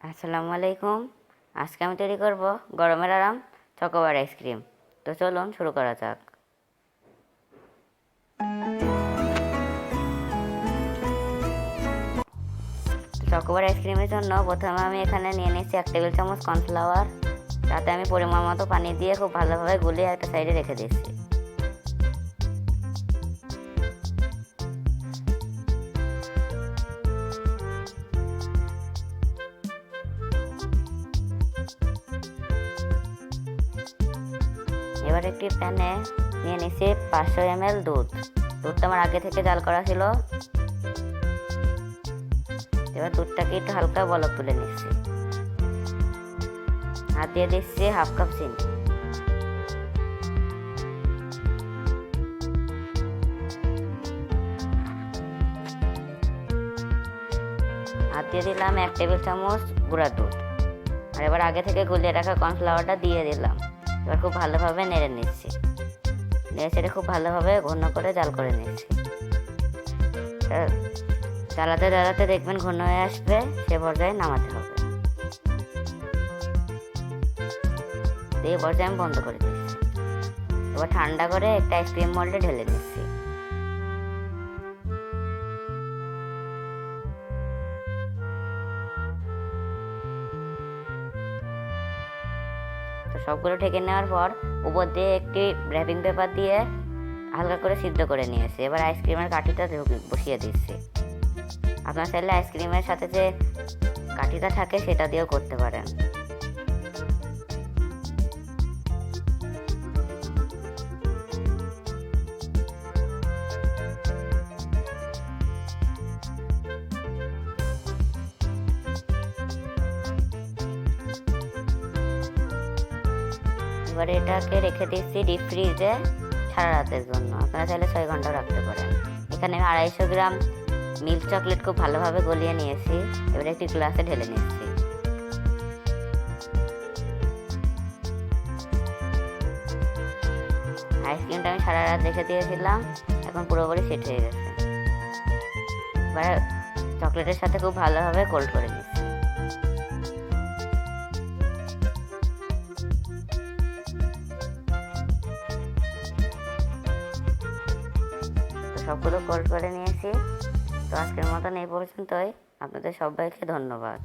আসসালামু আলাইকুম। আজকে আমি তৈরি করব গরমের আরাম চকোবার আইসক্রিম। তো চলুন শুরু করা যাক। চকোবার আইসক্রিমের জন্য প্রথমে আমি এখানে নিয়ে নিচ্ছি 1 টেবিল চামচ কর্নফ্লাওয়ার। তাতে আমি পরিমাণ মতো পানি দিয়ে খুব ভালোভাবে গুলিয়ে একটা সাইডে রেখে দিচ্ছি। এবার একটি প্যানে নিয়ে নিচ্ছি 500 ml দুধ। দুধটা আমার আগে থেকে জাল করা ছিল। এবার দুধটাকে একটু হালকা বলক তুলে নিচ্ছি। আর দিয়ে দিচ্ছি 1/2 কাপ চিনি। আর দিয়ে দিলাম 1 টেবিল চামচ গুঁড়া দুধ। আর এবার আগে থেকে গুলিয়ে রাখা কর্নফ্লাওয়ারটা দিয়ে দিলাম। এবার খুব ভালোভাবে নেড়ে নিচ্ছি। নেড়ে খুব ভালোভাবে ঘন করে জাল করে নিচ্ছি। জ্বালাতে জ্বালাতে দেখবেন ঘন হয়ে আসবে, সে পর্যায়ে নামাতে হবে। এই পর্যায়ে আমি বন্ধ করে দিচ্ছি। এবার ঠান্ডা করে একটা আইসক্রিম মোল্ডে ঢেলে নিচ্ছি। তো সবগুলো ঢেকে নেওয়ার পর উপর দিয়ে একটি র্যাপিং পেপার দিয়ে হালকা করে সিদ্ধ করে নিয়েছি। এবার আইসক্রিমের কাঠিটা বসিয়ে দিচ্ছি। আপনার চাইলে আইসক্রিমের সাথে যে কাঠিটা থাকে সেটা দিয়েও করতে পারেন। এবার এটাকে রেখে দিচ্ছি ডিপ ফ্রিজে সারা রাতের জন্য। আপনারা চাইলে 6 ঘন্টাও রাখতে পারেন। এখানে আমি 250 গ্রাম মিল্ক চকলেট খুব ভালোভাবে গলিয়ে নিয়েছি। এবার একটি গ্লাসে ঢেলে নিচ্ছি। আইসক্রিমটা আমি সারা রাত রেখে দিয়েছিলাম, এখন পুরোপুরি সেট হয়ে গেছে। এবার চকলেটের সাথে খুব ভালোভাবে কোল্ড করে নিচ্ছি। সবগুলো কোল্ড করে নিয়েছি। তো আজকের মতন এই পর্যন্তই। আপনাদের সবাইকে ধন্যবাদ।